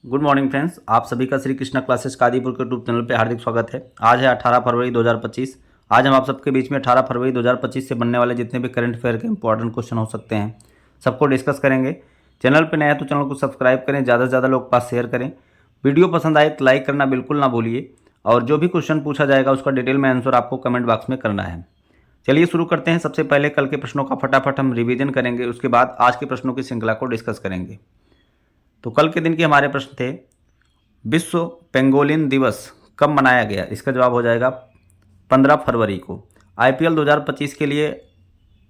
Good morning friends, आप सभी का श्री कृष्णा क्लासेस कादीपुर के यूट्यूब चैनल पे हार्दिक स्वागत है। आज है 18 फरवरी 2025। आज हम आप सबके बीच में 18 फरवरी 2025 से बनने वाले जितने भी करंट अफेयर के इंपॉर्टेंट क्वेश्चन हो सकते हैं सबको डिस्कस करेंगे। चैनल पे नया है तो चैनल को सब्सक्राइब करें, ज़्यादा से ज़्यादा लोग के पास शेयर करें। वीडियो पसंद आए तो लाइक करना बिल्कुल ना भूलिए और जो भी क्वेश्चन पूछा जाएगा उसका डिटेल में आंसर आपको कमेंट बॉक्स में करना है। चलिए शुरू करते हैं। सबसे पहले कल के प्रश्नों का फटाफट हम रिवीजन करेंगे, उसके बाद आज के प्रश्नों की श्रृंखला को डिस्कस करेंगे। तो कल के दिन के हमारे प्रश्न थे, विश्व पेंगोलिन दिवस कब मनाया गया? इसका जवाब हो जाएगा 15 फरवरी को। आईपीएल 2025 के लिए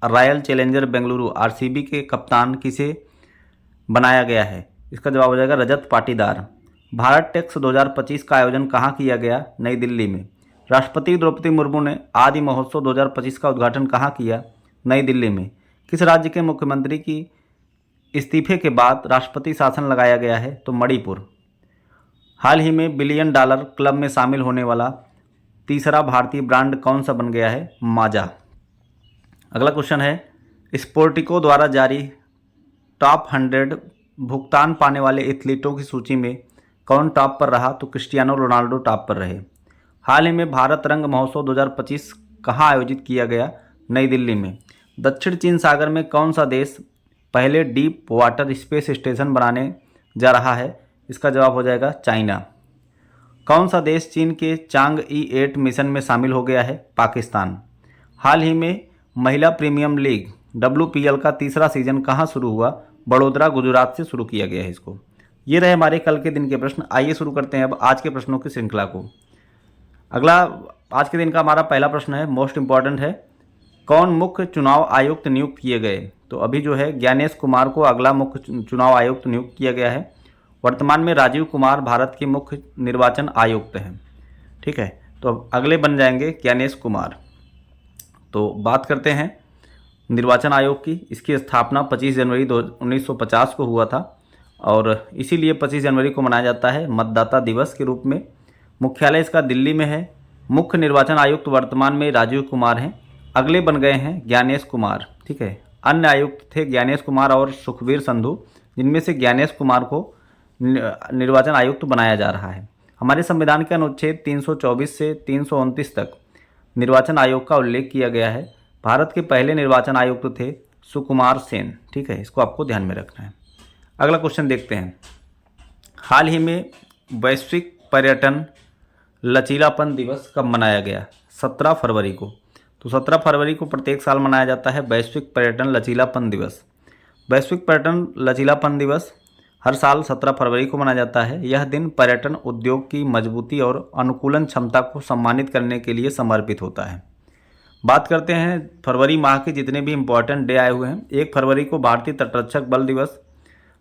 रॉयल चैलेंजर बेंगलुरु आरसीबी के कप्तान किसे बनाया गया है? इसका जवाब हो जाएगा रजत पाटीदार। भारत टेक्स 2025 का आयोजन कहाँ किया गया? नई दिल्ली में। राष्ट्रपति द्रौपदी मुर्मू ने आदि महोत्सव 2025 का उद्घाटन कहाँ किया? नई दिल्ली में। किस राज्य के मुख्यमंत्री की इस्तीफे के बाद राष्ट्रपति शासन लगाया गया है? तो मणिपुर। हाल ही में $1 बिलियन क्लब में शामिल होने वाला तीसरा भारतीय ब्रांड कौन सा बन गया है? माजा। अगला क्वेश्चन है, स्पोर्टिको द्वारा जारी टॉप 100 भुगतान पाने वाले एथलीटों की सूची में कौन टॉप पर रहा? तो क्रिस्टियानो रोनाल्डो टॉप पर रहे। हाल ही में भारत रंग महोत्सव 2025 कहाँ आयोजित किया गया? नई दिल्ली में। दक्षिण चीन सागर में कौन सा देश पहले डीप वाटर स्पेस स्टेशन बनाने जा रहा है? इसका जवाब हो जाएगा चाइना। कौन सा देश चीन के चांग-ई 8 मिशन में शामिल हो गया है? पाकिस्तान। हाल ही में महिला प्रीमियम लीग WPL का तीसरा सीजन कहाँ शुरू हुआ? बड़ोदरा गुजरात से शुरू किया गया है इसको। ये रहे हमारे कल के दिन के प्रश्न। आइए शुरू करते हैं अब आज के प्रश्नों की श्रृंखला को। अगला आज के दिन का हमारा पहला प्रश्न है, मोस्ट इंपॉर्टेंट है, कौन मुख्य चुनाव आयुक्त नियुक्त किए गए? तो अभी जो है ज्ञानेश कुमार को अगला मुख्य चुनाव आयुक्त नियुक्त किया गया है। वर्तमान में राजीव कुमार भारत के मुख्य निर्वाचन आयुक्त हैं। ठीक है, तो अब अगले बन जाएंगे ज्ञानेश कुमार। तो बात करते हैं निर्वाचन आयोग की। इसकी स्थापना 25 जनवरी 1950 को हुआ था और इसीलिए 25 जनवरी को मनाया जाता है मतदाता दिवस के रूप में। मुख्यालय इसका दिल्ली में है। मुख्य निर्वाचन आयुक्त वर्तमान में राजीव कुमार हैं। अगले बन गए हैं ज्ञानेश कुमार। ठीक है, अन्य आयुक्त थे ज्ञानेश कुमार और सुखबीर संधू, जिनमें से ज्ञानेश कुमार को निर्वाचन आयुक्त बनाया जा रहा है। हमारे संविधान के अनुच्छेद 324 से 329 तक निर्वाचन आयोग का उल्लेख किया गया है। भारत के पहले निर्वाचन आयुक्त थे सुकुमार सेन। ठीक है, इसको आपको ध्यान में रखना है। अगला क्वेश्चन देखते हैं, हाल ही में वैश्विक पर्यटन लचीलापन दिवस कब मनाया गया? 17 फरवरी को। तो 17 फरवरी को प्रत्येक साल मनाया जाता है वैश्विक पर्यटन लचीलापन दिवस। वैश्विक पर्यटन लचीलापन दिवस हर साल 17 फरवरी को मनाया जाता है। यह दिन पर्यटन उद्योग की मजबूती और अनुकूलन क्षमता को सम्मानित करने के लिए समर्पित होता है। बात करते हैं फरवरी माह के जितने भी इम्पोर्टेंट डे आए हुए हैं। 1 फरवरी को भारतीय तटरक्षक बल दिवस,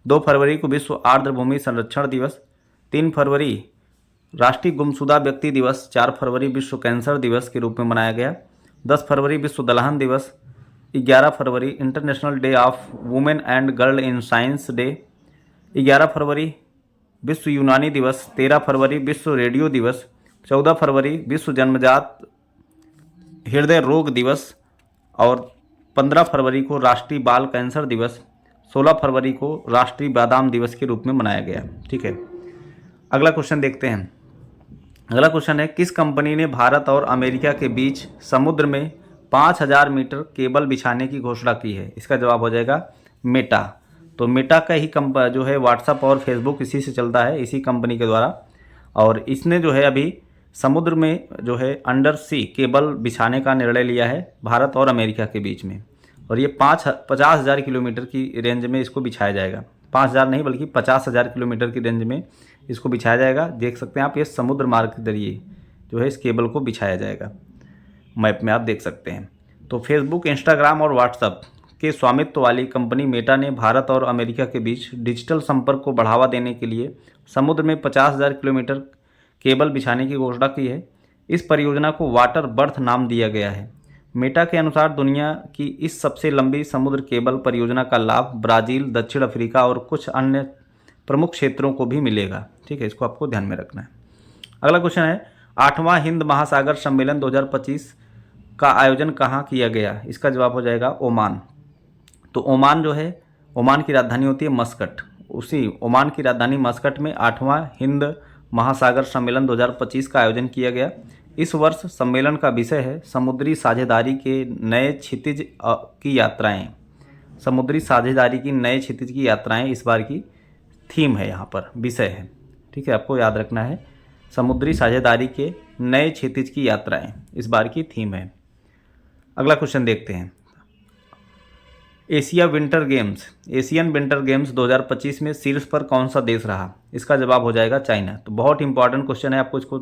2 फरवरी को विश्व आर्द्रभूमि संरक्षण दिवस, 3 फरवरी राष्ट्रीय गुमशुदा व्यक्ति दिवस, 4 फरवरी विश्व कैंसर दिवस के रूप में मनाया गया, 10 फरवरी विश्व दलहन दिवस, 11 फरवरी international day of women and girl in science day, 11 फरवरी विश्व यूनानी दिवस, 13 फरवरी विश्व रेडियो दिवस, 14 फरवरी विश्व जन्मजात हृदय रोग दिवस और 15 फरवरी को राष्ट्रीय बाल कैंसर दिवस, 16 फरवरी को राष्ट्रीय बादाम दिवस के रूप में मनाया गया। ठीक है, अगला क्वेश्चन देखते हैं। अगला क्वेश्चन है, किस कंपनी ने भारत और अमेरिका के बीच समुद्र में 5000 मीटर केबल बिछाने की घोषणा की है? इसका जवाब हो जाएगा मेटा। तो मेटा का ही जो है व्हाट्सअप और फेसबुक इसी से चलता है, इसी कंपनी के द्वारा। और इसने जो है अभी समुद्र में जो है अंडर सी केबल बिछाने का निर्णय लिया है भारत और अमेरिका के बीच में। और ये 50,000 किलोमीटर की रेंज में इसको बिछाया जाएगा। 5000 नहीं बल्कि 50,000 किलोमीटर की रेंज में इसको बिछाया जाएगा। देख सकते हैं आप, ये समुद्र मार्ग के जरिए जो है इस केबल को बिछाया जाएगा। मैप में आप देख सकते हैं। तो फेसबुक, इंस्टाग्राम और व्हाट्सएप के स्वामित्व वाली कंपनी मेटा ने भारत और अमेरिका के बीच डिजिटल संपर्क को बढ़ावा देने के लिए समुद्र में 50,000 किलोमीटर केबल बिछाने की घोषणा की है। इस परियोजना को वाटर बर्थ नाम दिया गया है। मेटा के अनुसार दुनिया की इस सबसे लंबी समुद्र केबल परियोजना का लाभ ब्राज़ील, दक्षिण अफ्रीका और कुछ अन्य प्रमुख क्षेत्रों को भी मिलेगा। ठीक है, इसको आपको ध्यान में रखना है। अगला क्वेश्चन है, 8वां हिंद महासागर सम्मेलन 2025 का आयोजन कहाँ किया गया? इसका जवाब हो जाएगा ओमान। तो ओमान जो है, ओमान की राजधानी होती है मस्कट। उसी ओमान की राजधानी मस्कट में 8वां हिंद महासागर सम्मेलन 2025 का आयोजन किया गया। इस वर्ष सम्मेलन का विषय है समुद्री साझेदारी के नए क्षितिज की यात्राएं। समुद्री साझेदारी की नए क्षितिज की यात्राएं इस बार की थीम है, यहाँ पर विषय है। ठीक है, आपको याद रखना है, समुद्री साझेदारी के नए क्षितिज की यात्राएं इस बार की थीम है। अगला क्वेश्चन देखते हैं। Asia winter games, Asian winter games 2025 में शीर्ष पर कौन सा देश रहा? इसका जवाब हो जाएगा चाइना। तो बहुत इंपॉर्टेंट क्वेश्चन है, आपको इसको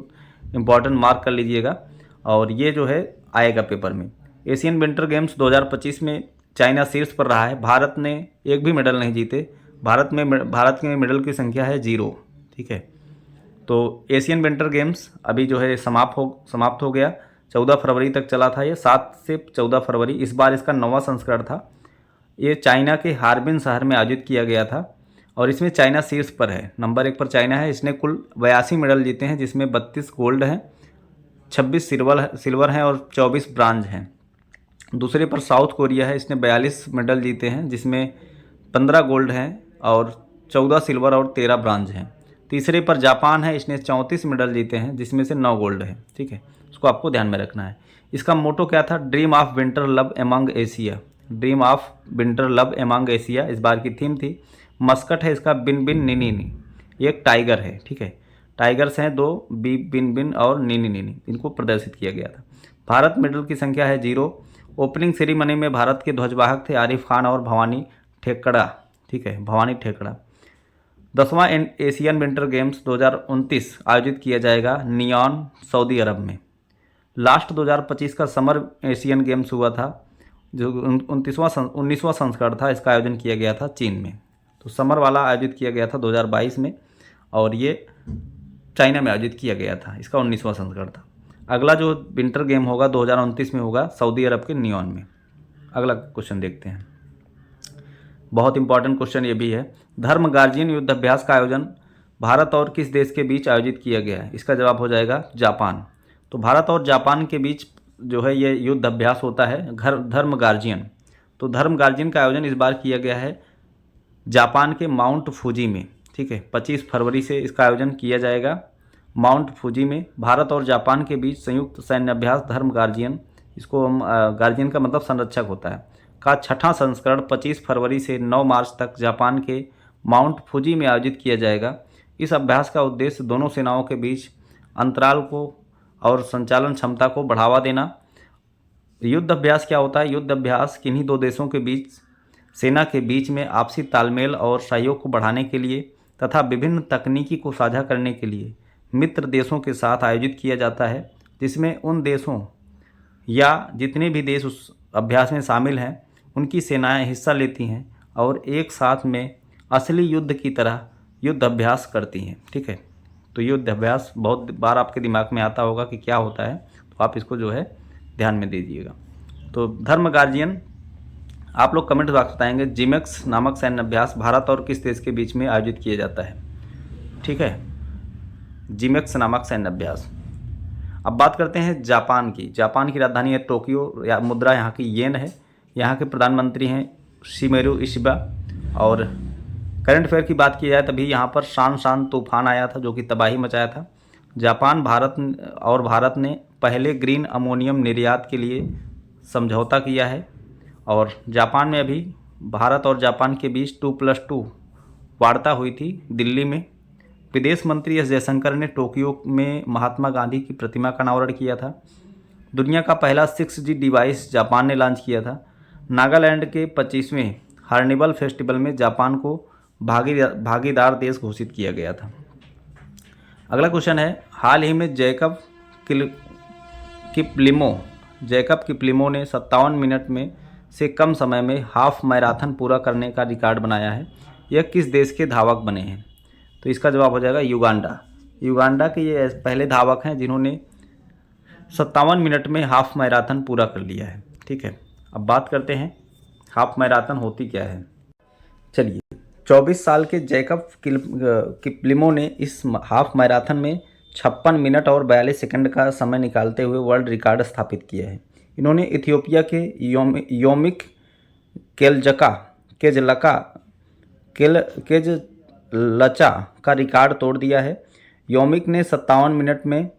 इंपॉर्टेंट मार्क कर लीजिएगा और ये जो है आएगा पेपर में। एशियन विंटर गेम्स 2025 में चाइना शीर्ष पर रहा है। भारत ने एक भी मेडल नहीं जीते। भारत के मेडल की संख्या है 0। ठीक है, तो एशियन विंटर गेम्स अभी जो है समाप्त हो गया। 14 फरवरी तक चला था ये, 7 से 14 फरवरी। इस बार इसका 9वां संस्करण था। ये चाइना के हार्बिन शहर में आयोजित किया गया था और इसमें चाइना शीर्ष पर है, नंबर 1 पर चाइना है। इसने कुल 82 मेडल जीते हैं, जिसमें 32 गोल्ड हैं, 26 सिल्वर हैं और 24 ब्रांज हैं। दूसरे पर साउथ कोरिया है, इसने 42 मेडल जीते हैं, जिसमें 15 गोल्ड हैं और 14 सिल्वर और 13 ब्रांज हैं। तीसरे पर जापान है, इसने 34 मेडल जीते हैं, जिसमें से 9 गोल्ड है। ठीक है, उसको आपको ध्यान में रखना है। इसका मोटो क्या था? Dream of winter love among Asia. Dream of winter love among Asia इस बार की थीम थी। मस्कट है इसका बिन बिन निनी नी, ये एक टाइगर है। ठीक है, टाइगर्स हैं 2, बिन बिन और निनी निनी, इनको प्रदर्शित किया गया था। भारत मेडल की संख्या है 0। ओपनिंग सेरेमनी में भारत के ध्वजवाहक थे आरिफ खान और भवानी ठेकड़ा। ठीक है, भवानी ठेकड़ा। 10वां एशियन विंटर गेम्स 2029 आयोजित किया जाएगा नियॉन, सऊदी अरब में। लास्ट 2025 का समर एशियन गेम्स हुआ था, जो 19वां संस्करण था। इसका आयोजन किया गया था चीन में। तो समर वाला आयोजित किया गया था 2022 में और ये चाइना में आयोजित किया गया था। इसका 19वां संस्करण था। अगला जो विंटर गेम होगा 2029 में होगा सऊदी अरब के नियॉन में। अगला क्वेश्चन देखते हैं, बहुत इंपॉर्टेंट क्वेश्चन ये भी है। धर्म गार्जियन युद्ध अभ्यास का आयोजन भारत और किस देश के बीच आयोजित किया गया है? इसका जवाब हो जाएगा जापान। तो भारत और जापान के बीच जो है ये युद्ध अभ्यास होता है धर्म गार्जियन। तो धर्म गार्जियन का आयोजन इस बार किया गया है जापान के माउंट फूजी में। ठीक है, 25 फरवरी से इसका आयोजन किया जाएगा माउंट फूजी में। भारत और जापान के बीच संयुक्त सैन्य अभ्यास धर्म गार्जियन, इसको हम गार्जियन का मतलब संरक्षक होता है, का 6वां संस्करण 25 फरवरी से 9 मार्च तक जापान के माउंट फूजी में आयोजित किया जाएगा। इस अभ्यास का उद्देश्य दोनों सेनाओं के बीच अंतराल को और संचालन क्षमता को बढ़ावा देना। युद्ध अभ्यास क्या होता है? युद्ध अभ्यास किन्हीं 2 देशों के बीच सेना के बीच में आपसी तालमेल और सहयोग को बढ़ाने के लिए तथा विभिन्न तकनीकी को साझा करने के लिए मित्र देशों के साथ आयोजित किया जाता है, जिसमें उन देशों या जितने भी देश उस अभ्यास में शामिल हैं उनकी सेनाएं हिस्सा लेती हैं और एक साथ में असली युद्ध की तरह युद्ध अभ्यास करती हैं। ठीक है, तो युद्ध अभ्यास बहुत बार आपके दिमाग में आता होगा कि क्या होता है, तो आप इसको जो है ध्यान में दीजिएगा। तो धर्म गार्जियन आप लोग कमेंट बॉक्स बताएंगे जिमेक्स नामक सैन्य अभ्यास भारत और किस देश के बीच में आयोजित किया जाता है? ठीक है, जिमेक्स नामक सैन्य अभ्यास। अब बात करते हैं जापान की। जापान की राजधानी है टोक्यो, या मुद्रा यहाँ की येन है। यहाँ के प्रधानमंत्री हैं शिमेरू इशिबा। और करंट अफेयर की बात की जाए तभी यहाँ पर शान तूफान आया था जो कि तबाही मचाया था। जापान भारत ने पहले ग्रीन अमोनियम निर्यात के लिए समझौता किया है और जापान में अभी भारत और जापान के बीच 2+2 वार्ता हुई थी दिल्ली में। विदेश मंत्री एस जयशंकर ने टोक्यो में महात्मा गांधी की प्रतिमा का अनावरण किया था। दुनिया का पहला 6G डिवाइस जापान ने लॉन्च किया था। नागालैंड के 25वें हार्निवल फेस्टिवल में जापान को भागीदार देश घोषित किया गया था। अगला क्वेश्चन है, हाल ही में जैकब किप्लिमो ने 57 मिनट में से कम समय में हाफ मैराथन पूरा करने का रिकॉर्ड बनाया है। यह किस देश के धावक बने हैं? तो इसका जवाब हो जाएगा युगांडा। युगांडा के ये पहले धावक हैं जिन्होंने 57 मिनट में हाफ मैराथन पूरा कर लिया है। ठीक है, अब बात करते हैं हाफ मैराथन होती क्या है। चलिए, 24 साल के जैकब किप्लिमो ने इस हाफ मैराथन में 56 मिनट और 42 सेकंड का समय निकालते हुए वर्ल्ड रिकॉर्ड स्थापित किया है। इन्होंने इथियोपिया के योमिक केजलका लचा का रिकॉर्ड तोड़ दिया है। योमिक ने 57 मिनट में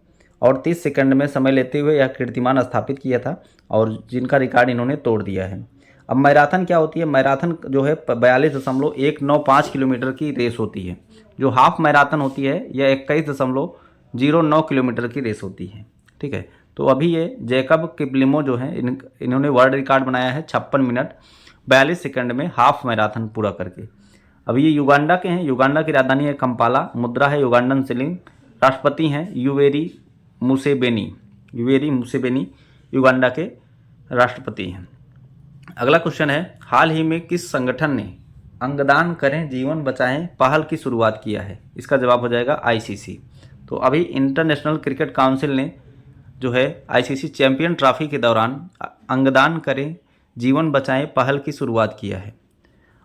और 30 सेकंड में समय लेते हुए यह कीर्तिमान स्थापित किया था और जिनका रिकॉर्ड इन्होंने तोड़ दिया है। अब मैराथन क्या होती है? मैराथन जो है 42.195 किलोमीटर की रेस होती है। जो हाफ मैराथन होती है यह 21.09 किलोमीटर की रेस होती है। ठीक है, तो अभी ये जैकब किपलिमो जो है इन्होंने वर्ल्ड रिकॉर्ड बनाया है 56 मिनट 42 सेकंड में हाफ मैराथन पूरा करके। अब ये युगांडा के हैं। युगांडा की राजधानी है कंपाला। मुद्रा है युगांडन शिलिंग। राष्ट्रपति हैं यूवेरी मुसेवेनी। युगांडा के राष्ट्रपति हैं। अगला क्वेश्चन है, हाल ही में किस संगठन ने अंगदान करें जीवन बचाएं पहल की शुरुआत किया है? इसका जवाब हो जाएगा आईसीसी। तो अभी इंटरनेशनल क्रिकेट काउंसिल ने जो है आईसीसी चैंपियन ट्रॉफी के दौरान अंगदान करें जीवन बचाएं पहल की शुरुआत किया है।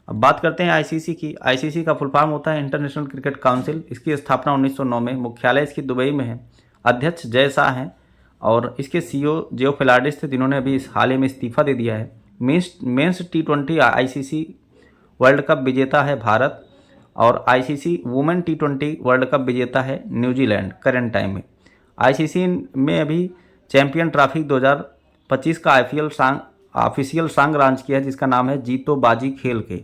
अब बात करते हैं आईसीसी की। आईसीसी का फुल फॉर्म होता है इंटरनेशनल क्रिकेट काउंसिल। इसकी स्थापना 1909 में, मुख्यालय इसकी दुबई में है। अध्यक्ष जय शाह हैं और इसके सीईओ जियो फिलाडेस थे, जिन्होंने अभी हाल ही में इस्तीफा दे दिया है। Mains T20 ICC world cup विजेता है भारत और ICC women T20 world cup विजेता है न्यूजीलैंड करंट टाइम में। आईसीसी में अभी चैंपियन ट्रॉफी 2025 का ऑफिशियल सॉन्ग लॉन्च किया है जिसका नाम है जीतो बाजी खेल के।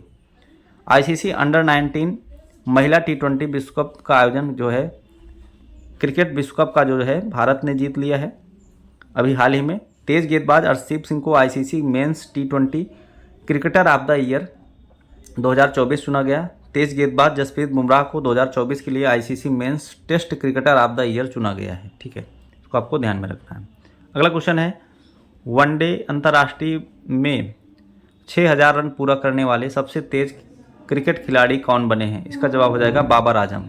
आईसीसी अंडर 19 महिला T20 विश्व कप का आयोजन जो है क्रिकेट विश्व कप का जो है भारत ने जीत लिया है अभी हाल ही में। तेज गेंदबाज अर्शदीप सिंह को ICC men's T20 cricketer of the year 2024 चुना गया। तेज गेंदबाज जसप्रीत बुमराह को 2024 के लिए ICC men's test cricketer of the year चुना गया है। ठीक है, इसको आपको ध्यान में रखना है। अगला क्वेश्चन है, वनडे अंतर्राष्ट्रीय में 6000 रन पूरा करने वाले सबसे तेज क्रिकेट खिलाड़ी कौन बने हैं? इसका जवाब हो जाएगा बाबर आजम।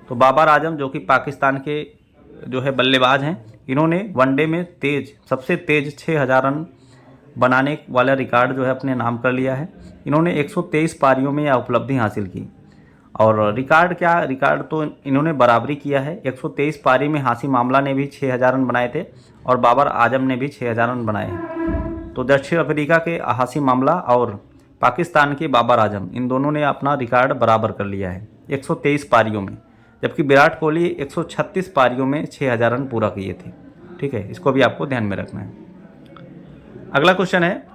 तो बाबर आजम जो कि पाकिस्तान के जो है बल्लेबाज हैं, इन्होंने वनडे में सबसे तेज 6000 रन बनाने वाला रिकॉर्ड जो है अपने नाम कर लिया है। इन्होंने 123 पारियों में यह उपलब्धि हासिल की। और रिकॉर्ड तो इन्होंने बराबरी किया है। 123 पारी में हाशिम आमला ने भी 6000 रन बनाए थे और बाबर आजम ने भी 6000 रन बनाए हैं। तो दक्षिण अफ्रीका के हाशिम आमला और पाकिस्तान के बाबर आजम, इन दोनों ने अपना रिकॉर्ड बराबर कर लिया है 123 पारियों में, जबकि विराट कोहली 136 पारियों में 6000 रन पूरा किए थे। ठीक है, इसको भी आपको ध्यान में रखना है। अगला क्वेश्चन है,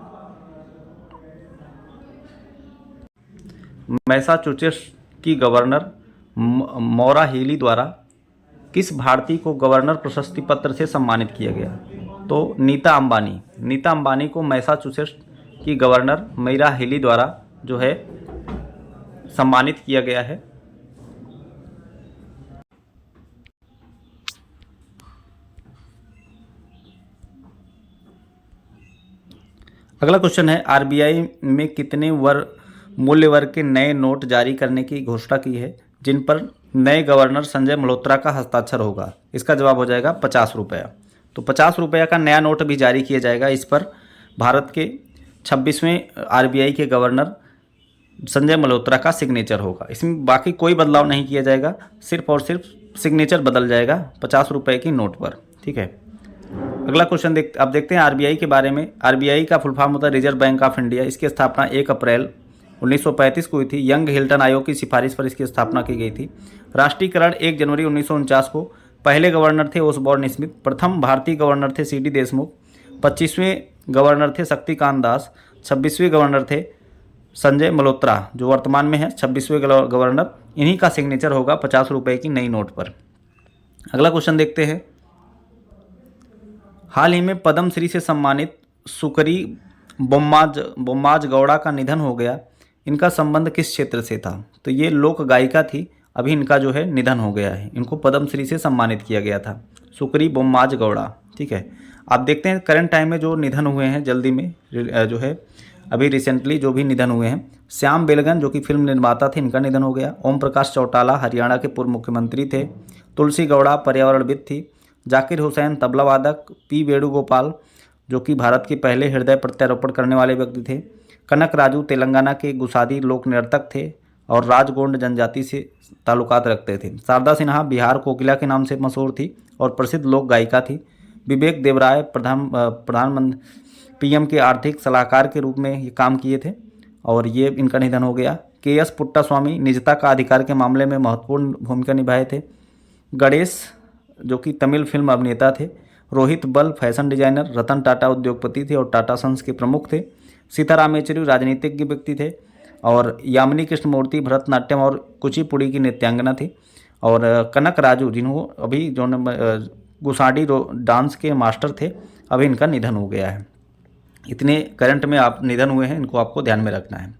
मैसाचुसेट्स की गवर्नर मौरा हेली द्वारा किस भारतीय को गवर्नर प्रशस्ति पत्र से सम्मानित किया गया? तो नीता अंबानी को मैसाचुसेट्स की गवर्नर मौरा हेली द्वारा जो है सम्मानित किया गया है। अगला क्वेश्चन है, आरबीआई में कितने मूल्य वर्ग के नए नोट जारी करने की घोषणा की है जिन पर नए गवर्नर संजय मल्होत्रा का हस्ताक्षर होगा? इसका जवाब हो जाएगा 50 रुपया। तो 50 रुपया का नया नोट भी जारी किया जाएगा। इस पर भारत के 26वें आरबीआई के गवर्नर संजय मल्होत्रा का सिग्नेचर होगा। इसमें बाकी कोई बदलाव नहीं किया जाएगा, सिर्फ और सिर्फ सिग्नेचर बदल जाएगा 50 रुपये की नोट पर। ठीक है, अगला क्वेश्चन अब देखते हैं आरबीआई के बारे में। आरबीआई का फुल फॉर्म होता है रिजर्व बैंक ऑफ इंडिया। इसकी स्थापना 1 अप्रैल 1935 को हुई थी। यंग हिल्टन आयोग की सिफारिश पर इसकी स्थापना की गई थी। राष्ट्रीयकरण 1 जनवरी 1949 को। पहले गवर्नर थे ओसबॉर्न स्मिथ। प्रथम भारतीय गवर्नर थे सीडी देशमुख। 25वें गवर्नर थे शक्तिकांत दास। 26वें गवर्नर थे संजय मल्होत्रा जो वर्तमान में है 26वें गवर्नर। इन्हीं का सिग्नेचर होगा 50 रुपये की नई नोट पर। अगला क्वेश्चन देखते हैं, हाल ही में पद्मश्री से सम्मानित सुकरी बोम्माज गौड़ा का निधन हो गया। इनका संबंध किस क्षेत्र से था? तो ये लोक गायिका थी। अभी इनका जो है निधन हो गया है। इनको पद्मश्री से सम्मानित किया गया था, सुकरी बोम्माज गौड़ा। ठीक है, आप देखते हैं करंट टाइम में जो निधन हुए हैं जल्दी में जो है अभी रिसेंटली जो भी निधन हुए हैं, श्याम बेलगन जो कि फिल्म निर्माता थे, इनका निधन हो गया। ओम प्रकाश चौटाला हरियाणा के पूर्व मुख्यमंत्री थे। तुलसी गौड़ा पर्यावरणविद थी। जाकिर हुसैन तबला वादक। पी वेणुगोपाल जो कि भारत के पहले हृदय प्रत्यारोपण करने वाले व्यक्ति थे। कनक राजू तेलंगाना के गुसादी लोक नर्तक थे और राजगोंड जनजाति से ताल्लुकात रखते थे। शारदा सिन्हा बिहार कोकिला के नाम से मशहूर थी और प्रसिद्ध लोक गायिका थी। विवेक देवराय प्रधानमंत्री पीएम के आर्थिक सलाहकार के रूप में ये काम किए थे और ये इनका निधन हो गया। के.एस. पुट्टास्वामी निजता का अधिकार के मामले में महत्वपूर्ण भूमिका निभाए थे। गणेश जो कि तमिल फिल्म अभिनेता थे। रोहित बल फैशन डिजाइनर। रतन टाटा उद्योगपति थे और टाटा सन्स के प्रमुख थे। सीताराम येचुरी राजनीतिज्ञ व्यक्ति थे। और यामिनी कृष्णमूर्ति भरतनाट्यम और कुचिपुड़ी की नृत्यांगना थी। और कनक राजू जिन्हों अभी जो गुसाडी डांस के मास्टर थे, अभी इनका निधन हो गया है। इतने करंट में आप निधन हुए हैं, इनको आपको ध्यान में रखना है।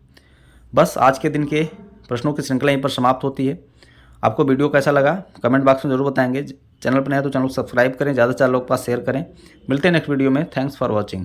बस आज के दिन के प्रश्नों की श्रृंखला यहीं पर समाप्त होती है। आपको वीडियो कैसा लगा कमेंट बॉक्स में जरूर बताएंगे। चैनल पर नया तो चैनल को सब्सक्राइब करें, ज़्यादा से ज़्यादा लोग के पास शेयर करें। मिलते हैं नेक्स्ट वीडियो में। Thanks for watching.